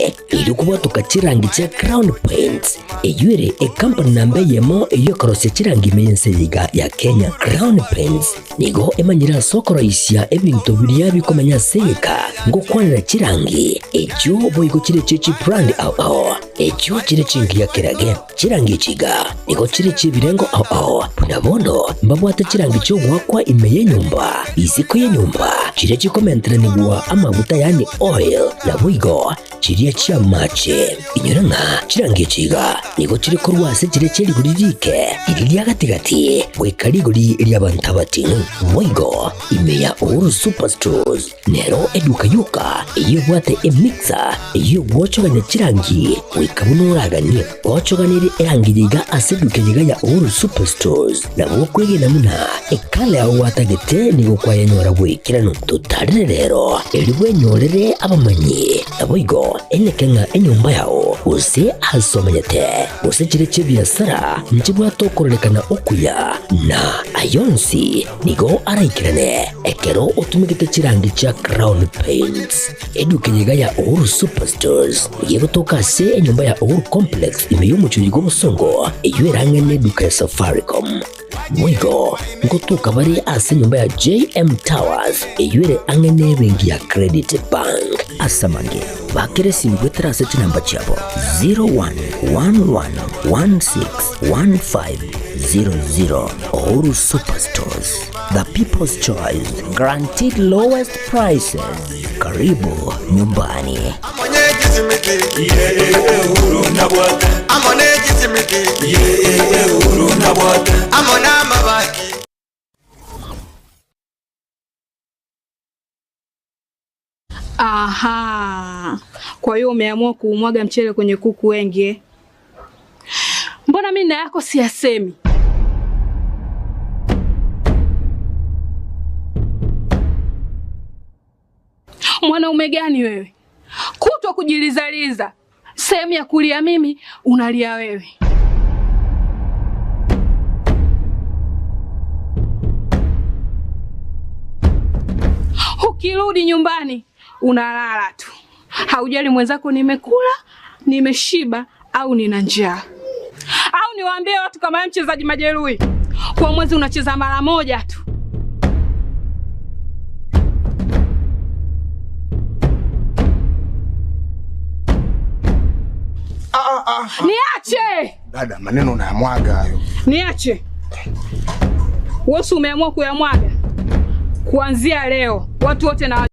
ite ili kubatuka chirangi cha Crown Paints eyure company namba yemo iyo korose chirangi meyense yiga ya Kenya. Crown Paints nigo emanyira soko raisia ebintu biriya bikomanya seka ngo kwanira chirangi ekyo boyiko chire chichi brand ao ekyo chire chingi ya kirage chirangi chiga nigo chire chibirengo ao punabono mbabwata chirangi cyo gwakwa imeye nyumba iziko ye nyumba chire chikomentra nigwa amavuta yani oil na buigo chiriya chia mache inyuranga chirangi chiga nigo chire korwase chire cheri guririke iriya gatigati wekariguri iriya bantabati buigo imeya Uhuru Superstores nero eduka yuka iyo bwate emixer iyo bwochoganya chirangi wikabunuraganye bwochoganire erangiyiga aseduke yiga ya Uhuru Superstores nabo kwegena muna ekale aho watagete nigo kwayanyora bwikirano tutarire rero elibwe nyorere abamanyi aboigo Ekeonga enyumba yao use asomanyete use chire chebiasara nchibwa tokorekana okuya na ayonsi nigo araikirane ekero utumikite chirangi cha Crown Paints eduke yiga ya Uhuru Superstores yego tokase enyumba ya Uhuru Complex imeyumucho yigo musongo eywerangane duka ya Safaricom mwigo ngotuka bari ase nyumba ya JM Towers eyure angene bengi ya Credit Bank asamange bakere simbwetera se namba chabo 0111161500 Uhuru Superstores, the people's choice, guaranteed lowest prices. Karibu nyumbani. Aha. Kwa hiyo umeamua kuumwaga mchele kwenye kuku wengi. Mbona mimi na yako siyasemi? Mwanaume gani wewe? Kutwa kujilizaliza. Sehemu ya kulia mimi, unalia wewe. Ukirudi nyumbani, unalala tu. Haujali mwenzako nimekula, nimeshiba au nina njaa. Au niwaambie watu kama wewe mchezaji majeruhi. Kwa mwezi unacheza mara moja tu. Niache! Dada, maneno unayamwaga hayo. Niache. Wewe umeamua kuyamwaga. Kuanzia leo watu wote na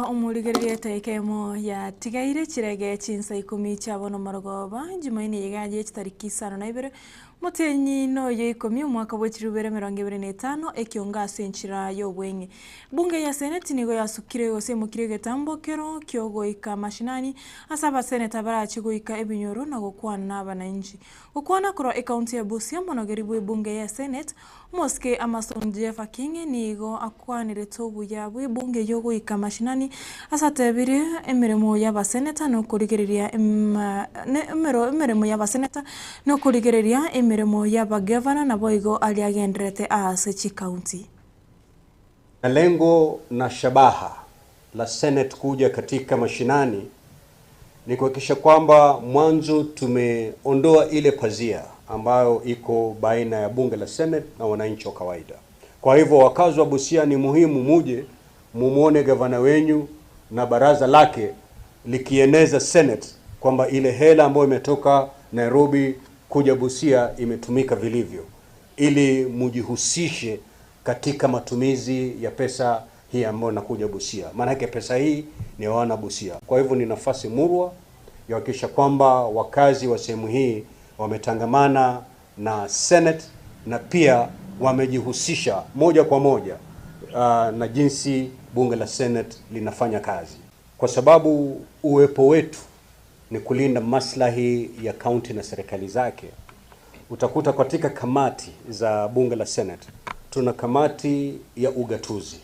Umuligeria taikemo ya tigaire chirege Chinsa Ikomi chabono marogoba Jumaine yegaje tariki 2 Mutenyi no yo Ikomi umwaka wa 2025 Ekeonga senchira yo bwenye bunge ya seneti nigo yasukire yose mukire getambo kero kyogo ika mashinani asaba seneta barachi goika ebinyoro na gukwana n'abananchi gukwana kuro county ya Busia monogeribu bunge ya senate moske Amason Jeff King nigo akwanire tobu ya bunge yo goika mashinani asatebire emiremo ya baseneta no kurigereria emiremo ya baseneta no kurigereria emiremo ya bagavana na boigo aliagendrete ase county. Lengo na shabaha la Senate kuja katika mashinani ni kuhakikisha kwamba mwanzo tumeondoa ile pazia ambayo iko baina ya bunge la Senate na wananchi wa kawaida. Kwa hivyo wakazi wa Busia ni muhimu muje mumuone gavana wenyu na baraza lake likieneza Senate kwamba ile hela ambayo imetoka Nairobi kuja Busia imetumika vilivyo, ili mujihusishe katika matumizi ya pesa hii ambayo nakuja Busia. Maana yake pesa hii ni wana Busia. Kwa hivyo ni nafasi murwa ya kuhakikisha kwamba wakazi wa sehemu hii wametangamana na Senate na pia wamejihusisha moja kwa moja na jinsi bunge la Senate linafanya kazi. Kwa sababu uwepo wetu ni kulinda maslahi ya county na serikali zake. Utakuta katika kamati za bunge la Senate tuna kamati ya ugatuzi,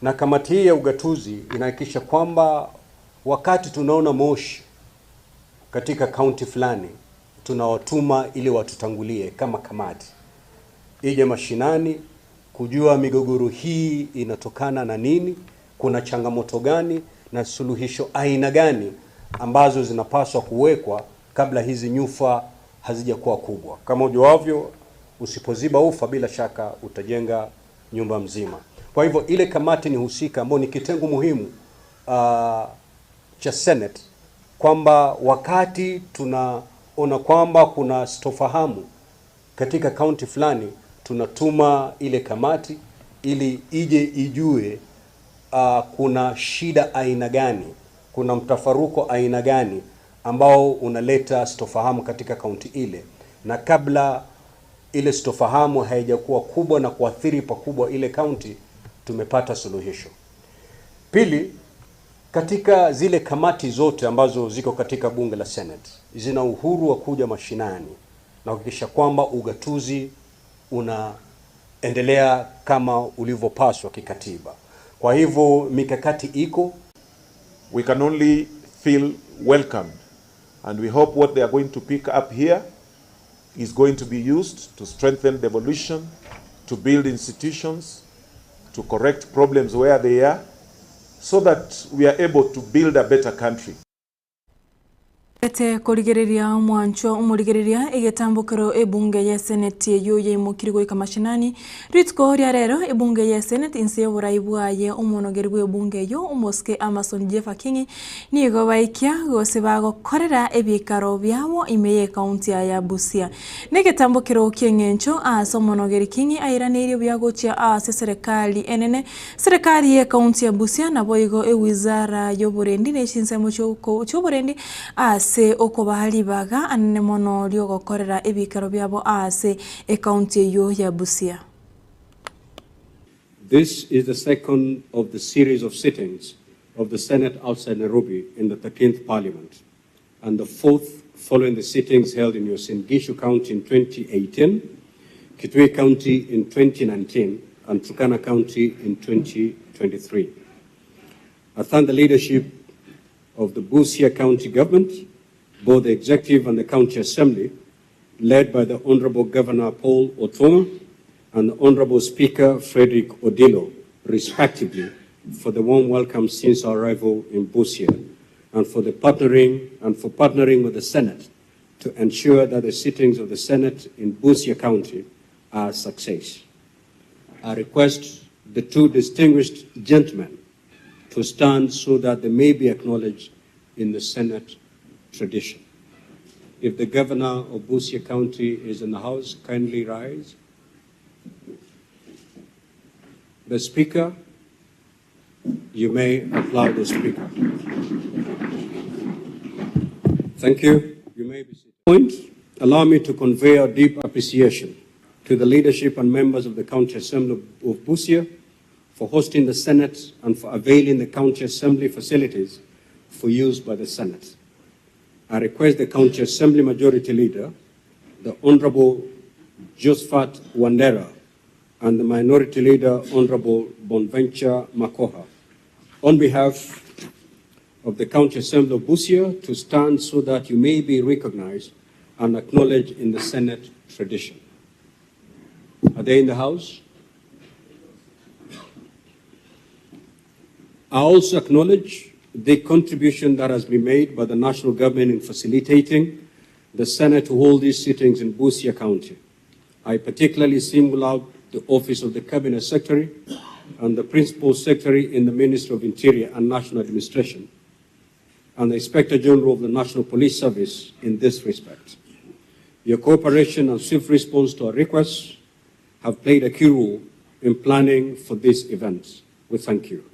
Na kamati hii ya ugatuzi inahakikisha kwamba wakati tunaona moshi katika kaunti fulani, tunawatuma ili watutangulie kama kamati, ije mashinani kujua migogoro hii inatokana na nini, kuna changamoto gani na suluhisho aina gani ambazo zinapaswa kuwekwa kabla hizi nyufa hazijakuwa kubwa. Kama ujuavyo, usipoziba ufa bila shaka utajenga nyumba mzima. Kwa hivyo ile kamati ni husika ambao ni kitengo muhimu cha Senate, kwamba wakati tunaona kwamba kuna sitofahamu katika kaunti fulani, tunatuma ile kamati ili ije ijue kuna shida aina gani, kuna mtafaruko aina gani ambao unaleta sitofahamu katika kaunti ile, na kabla ile sitofahamu haijakuwa kubwa na kuathiri pakubwa ile kaunti, tumepata suluhisho. Pili, katika zile kamati zote ambazo ziko katika bunge la Senate, zina uhuru wa kuja mashinani na kuhakikisha kwamba ugatuzi unaendelea kama ulivyopaswa kikatiba. Kwa hivyo mikakati iko. We can only feel welcomed, and we hope what they are going to pick up here is going to be used to strengthen devolution, to build institutions, to correct problems where they are, so that we are able to build a better country. Ete kurigereria mwancho umurigereria igetambukiro ebunge ya Senate yo yimukirwe kamashinani ritko ria rero ebunge ya Senate inse buraibwaye umunogeri ebunge yo umoske Amason Jefa Kingi nigo baikia gose bagokorera ebikaro byabo imeye county ya Busia negetambukiro kengencho asomonogeri Kingi airanire byagocha ase serikali enene serikali ya county ya Busia naboigo ewizara yo burendi ne Chinsa muchoko choburendi se okobali baga anene mono lyo gokorera ebikaro byabo ase county yo ya Busia. This is the second of the series of sittings of the Senate outside Nairobi in the 13th Parliament, and the fourth following the sittings held in Uasin Gishu County in 2018, Kitui County in 2019, and Turkana County in 2023. I thank the leadership of the Busia County government, both the executive and the county assembly, led by the Honorable Governor Paul Otuoma and the Honorable Speaker Frederick Odilo, respectively, for the warm welcome since our arrival in Busia, and for partnering with the Senate to ensure that the sittings of the Senate in Busia County are a success. I request the two distinguished gentlemen to stand so that they may be acknowledged in the Senate tradition. If the Governor of Busia County is in the house, kindly rise. The Speaker, you may applaud the Speaker. Thank you. You may be seated. Point, allow me to convey our deep appreciation to the leadership and members of the County Assembly of Busia for hosting the Senate and for availing the County Assembly facilities for use by the Senate. I request the County Assembly Majority Leader, the Honorable Josephat Wandera, and the Minority Leader, Honorable Bonventure Makoha, on behalf of the County Assembly of Busia, to stand so that you may be recognized and acknowledged in the Senate tradition. Are they in the House? I also acknowledge the contribution that has been made by the national government in facilitating the Senate to hold these sittings in Busia County. I particularly single out the Office of the Cabinet Secretary and the Principal Secretary in the Ministry of Interior and National Administration, and the Inspector General of the National Police Service in this respect. Your cooperation and swift response to our requests have played a key role in planning for this event. We thank you.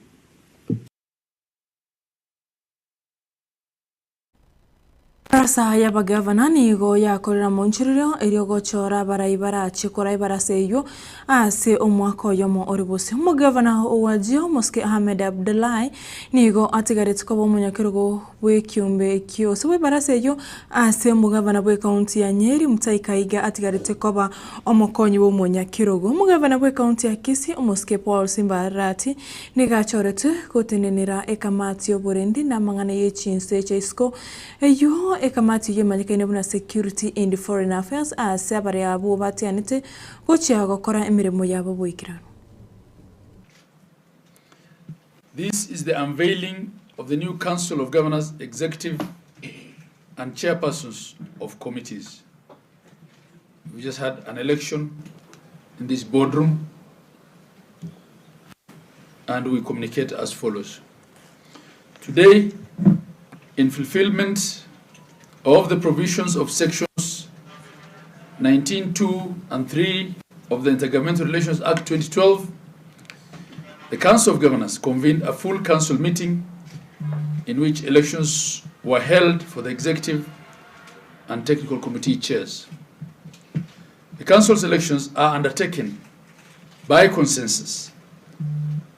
Rasa ya bagavana nigo yakorera mu nchiriro eri ogochora barabara chikora ibara seyo ase omwaka yomo oribose umugavana owajio Moske Ahmed Abdullahi nigo atigaretse ko bomunyakirugo bw'ekyumbe kyose bw'ibara seyo ase umugavana bwe county ya Nyeri Mutaikaiga atigaretse ko ba omukonyi bomunyakirugo umugavana bwe county ya Kisii Moske Paul Simbarati nigachorete kotenenera ekamati yoburendi namangana ye Chinsa chaisko eyo ekamati yemanyikane buna security and foreign affairs asabare abo batianite gochiago gukora emirimo yabo bwikirano. This is the unveiling of the new Council of Governors, Executive and Chairpersons of Committees. We just had an election in this boardroom and we communicate as follows. Today, in fulfillment of the provisions of sections 19(2) and 3 of the Intergovernmental Relations Act 2012, the Council of Governors convened a full council meeting in which elections were held for the executive and technical committee chairs. The council's elections are undertaken by consensus,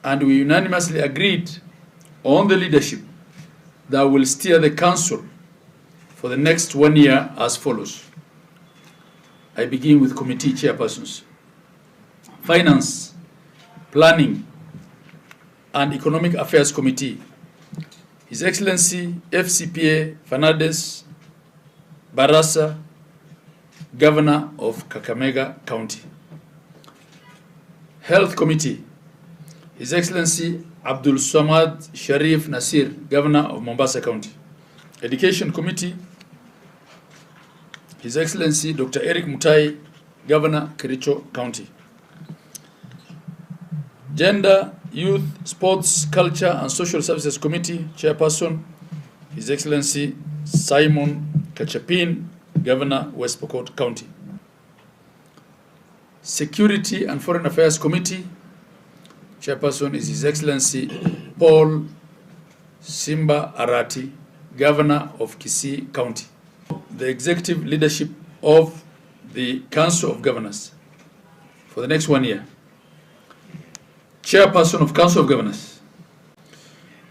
and we unanimously agreed on the leadership that will steer the council for the next 1 year as follows. I begin with committee chairpersons. Finance, Planning, and Economic Affairs Committee, His Excellency FCPA Fernandez Barasa, Governor of Kakamega County. Health Committee, His Excellency Abdul Samad Sharif Nasir, Governor of Mombasa County. Education Committee, His Excellency Dr. Eric Mutai, Governor, Kericho County. Gender, Youth, Sports, Culture and Social Services Committee, Chairperson, His Excellency Simon Kachapin, Governor, West Pokot County. Security and Foreign Affairs Committee, Chairperson is His Excellency Paul Simba Arati, Governor of Kisii County. The executive leadership of the Council of Governors for the next 1 year. Chairperson of Council of Governors,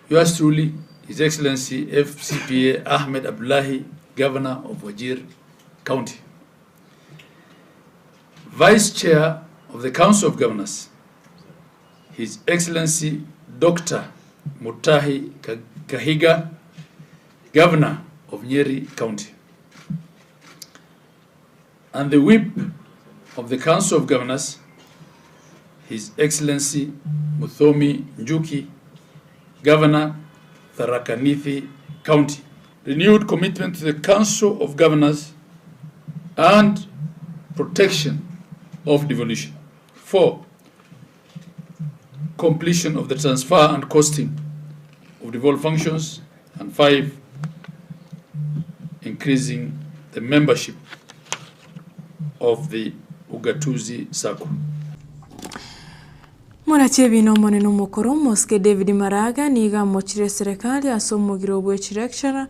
yours truly, His Excellency FCPA Ahmed Abdullahi, Governor of Wajir County. Vice Chair of the Council of Governors, His Excellency Dr. Mutahi Kahiga, Governor of Nyeri County. And the Whip of the Council of Governors, His Excellency Muthomi Njuki, Governor, Tharaka Nithi County. Renewed commitment to the Council of Governors and protection of devolution. 4. Completion of the transfer and costing of devolved functions. And 5. Increasing the membership of the Ugatuzi Circle. Mwanachebi no moneno mukuru Moske David Maraga niga mochire serikali asomugiro bw'ekirekshara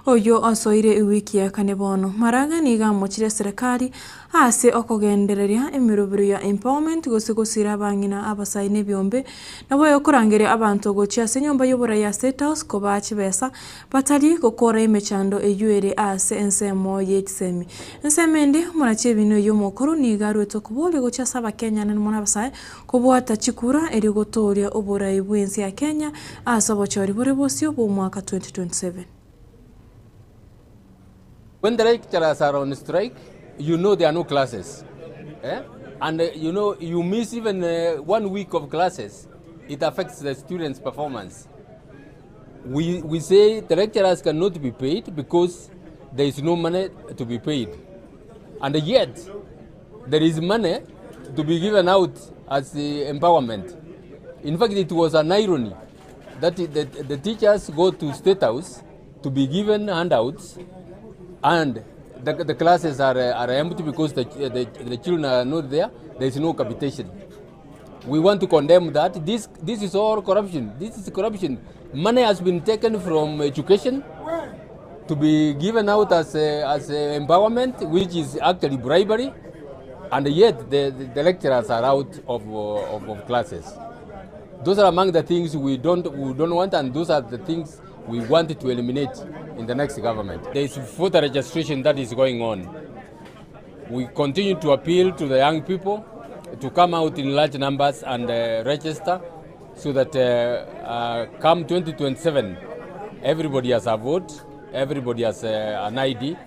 oyo asoire wiki ya kanebono. Maraga niga mochire serikali ase okogendereria emirubiro ya empowerment gosira bangina abasaine byombe nabo yokurangire abantu gochya senyomba yobora ya State House ko bachibesa batali gukora emechando eyuere ase ensemo yekisemi ensemende mwanachebi no yomukuru niga rweto kubole gochya saba Kenya n'mona basaye kubwata chikura eri gotoria obora ibwensi ya Kenya asobochori bore bosio bo mwaka 2027. When the lecturers are on strike, you know there are no classes. And you know, you miss even 1 week of classes, it affects the students' performance. We say the lecturers cannot be paid because there is no money to be paid. And yet, there is money to be given out as the empowerment. In fact, it was an irony that the teachers go to State House to be given handouts, and the classes are empty because the children are not there. There is no capitation. We want to condemn that. This is all corruption. This is corruption. Money has been taken from education to be given out as empowerment, which is actually bribery, and yet the lecturers are out of classes. Those are among the things we don't want, and those are the things we want to eliminate in the next government. There is voter registration that is going on. We continue to appeal to the young people to come out in large numbers and register, so that come 2027, everybody has a vote, everybody has an ID,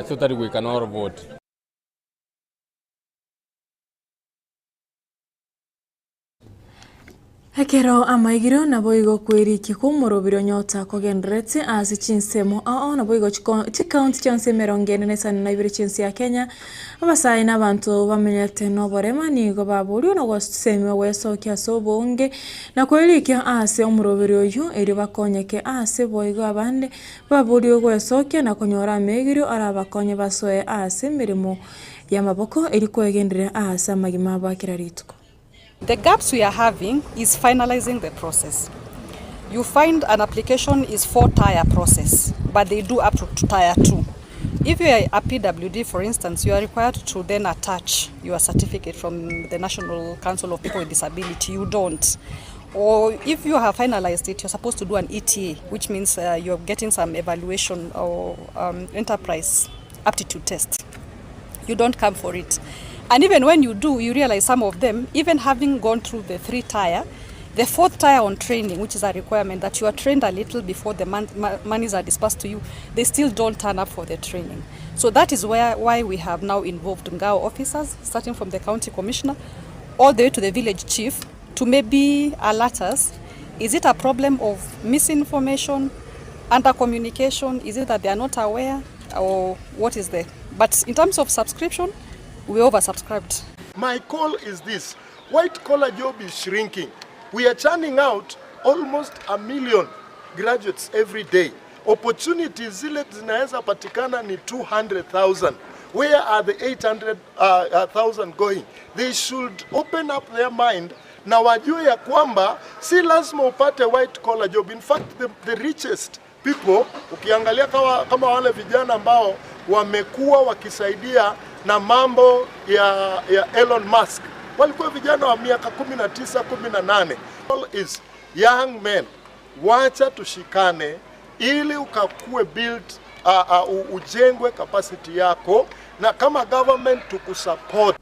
so that we can all vote. Ekero amaigiro nabo igo kwiriki kumurubiro nyota kogenderete asi chinsemo nabo igo chikaunti chonse 42 chinsi ya Kenya abasai n'abantu bamenyete no borema nigo baburi no goseme weso kyaso bonge na kwiriki asi omurubiro yo eri bakonyeke asi boigo abande baburi weso kya na konyora amegiro arabakonye basoe asi mirimo yamaboko eri kwegendere asi amagima bakirarituko. The gaps we are having is finalizing the process. You find an application is 4-tier process, but they do up to tier 2. If you are a PWD, for instance, you are required to then attach your certificate from the National Council of People with Disability. You don't. Or if you have finalized it, you're supposed to do an ETA, which means you're getting some evaluation or enterprise aptitude test. You don't come for it. And even when you do, you realize some of them, even having gone through the 3-tier, the 4th tier on training, which is a requirement that you are trained a little before the monies are dispersed to you, they still don't turn up for the training. So that is why we have now involved Ngao officers, starting from the county commissioner, all the way to the village chief, to maybe alert us. Is it a problem of misinformation, under-communication? Is it that they are not aware? Or what is there? But in terms of subscription, we oversubscribed. My call is this: white collar job is shrinking. We are churning out almost 1 million graduates every day. Opportunities zile zinaweza patikana ni 200,000. Where are the 800,000 going? They should open up their mind na wajue ya kwamba si lazima upate white collar job. In fact, the richest people, ukiangalia kama wale vijana ambao wamekuwa wakisaidia na mambo ya Elon Musk, walikuwa vijana wa miaka 19, 18. All is young men. Wacha tushikane ili ukakue build ujengwe capacity yako, na kama government tukusupport.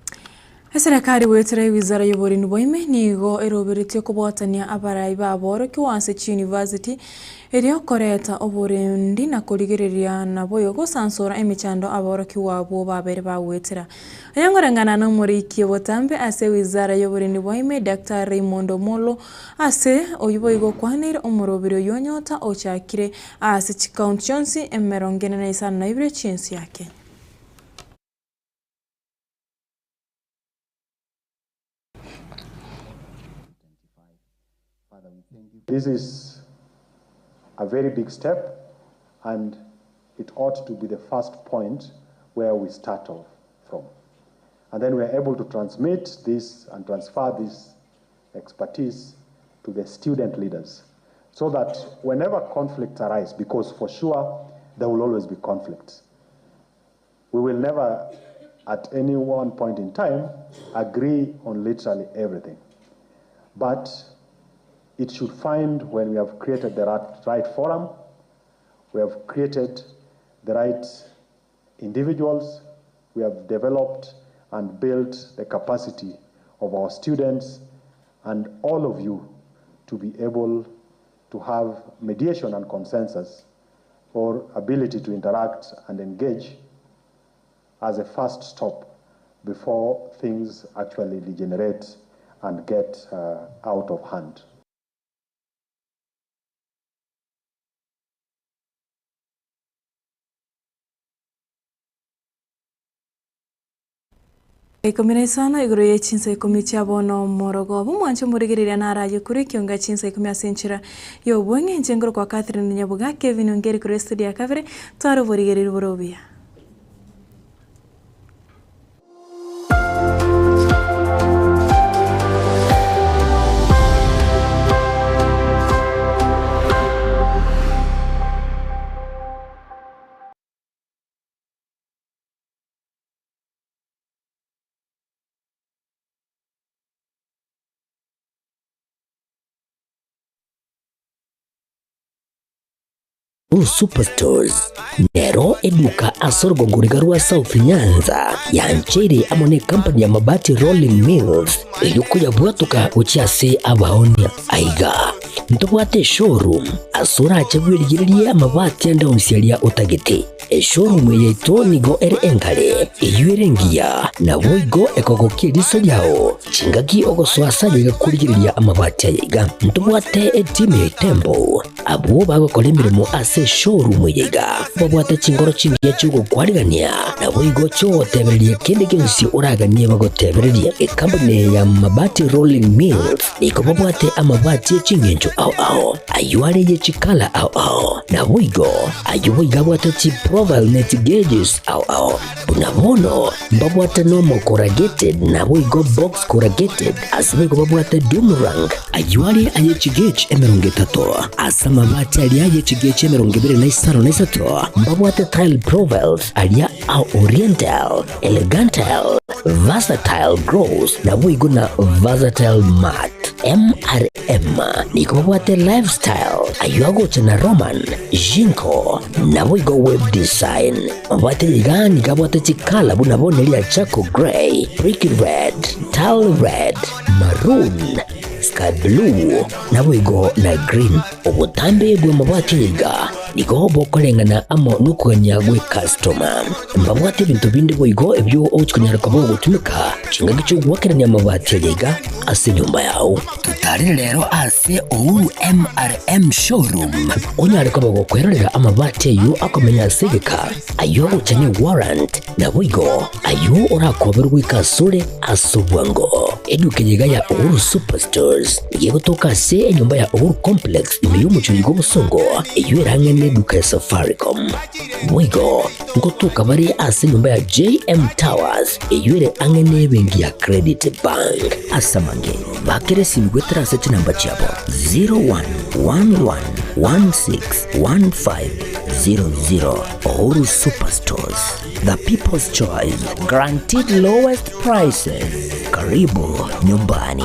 Serikali wetere wizara y'uburinzi boime nigo eroberetye kubwatania abarai baboro kiwanse University eri koreta oburundi na kurigereria nabo yo gusansura emichando aboro kiwabo babere bawetera ayangorangana no muri kibotambe ase wizara y'uburinzi boime Dr. Raymond Molo ase oyiboigo kwanira omurobiro yonyota ochakire ase chikaunti chonsi 42 chinsi yake. This is a very big step, and it ought to be the first point where we start off from. And then we are able to transmit this and transfer this expertise to the student leaders, so that whenever conflicts arise, because for sure there will always be conflicts, we will never at any one point in time agree on literally everything. But it should find, when we have created the right forum, we have created the right individuals, we have developed and built the capacity of our students and all of you to be able to have mediation and consensus, or ability to interact and engage as a first stop before things actually degenerate and get out of hand. Ikomi sana igoro ye Chinsa Ikomi chabono morogobo mwancho murigereria naraje kuri Ekeonga Chinsa Ikomi asenchira yo bwenge njengoro kwa Catherine Nyaboga Kevin ongeri kuri studio ya kavere twaro burigerera borobia. Superstores nero eduka asorgo nguriga rwa South Nyanza yanchere amone company ya mabati rolling mills yuko yabwatuka ucyase abahonia aiga ntobwate showroom asura chabwirigiriye amabati anda unsyalia utagete showroom yeto nigo engale yurengia na boigo ekogokie liso yao chingagi ogoswasa bigakurigiriya amabati aiga ntobwate team tembo abo bagakora imirimo ase showroom yiga babwate chingoro chingiye cyugo kwarigania na boigo cyo tebereriye kende gensi uraganie bagotebereriye company ya mabati rolling mills niko babwate amabati chingenjo ao ayuare ye chikala ao na boigo ayuiga bwate chi profile net gauges ao unabono babwate normal corrugated na boigo box corrugated asimigo babwate boomerang ayuare aye chigage emerongetato asama mabati alia ye chigage emerongibere na isato babwate tile profiles alia au oriental elegantal versatile gross na boigo na versatile mat MRM niko babwate lifestyle ayuago chana roman jinko na boigo web design babwate yigani kabwate chikala bunabone lia chaco gray brick red tile red maroon sky blue na boigo na green obutambe bwa mabwate yiga niko bokorengana amo nukuganya gwe customer mbabwate bintu bindi boigo ebyo ochikunyara kwabo gutumika chinga cyo gwakeranya amabati yiga ase nyumba yao tutari rero ase MRM showroom onyare kwabo gukwerera amabati yu akomenya segeka ayo uchanye warrant na boigo ayo urakoberwa ikasure asubwango eduke yiga ya Superstores yego toka se nyumba ya complex imiyumu cyugo busongo iyo erangene duka Safaricom boigo ngotuka bari ase nyumba ya JM Towers iyo angene bengi ya Credit Bank asamange bakere simgwetera sete namba chabo 0111161500 Uhuru Superstores, the people's choice, guaranteed lowest prices. Karibu nyumbani.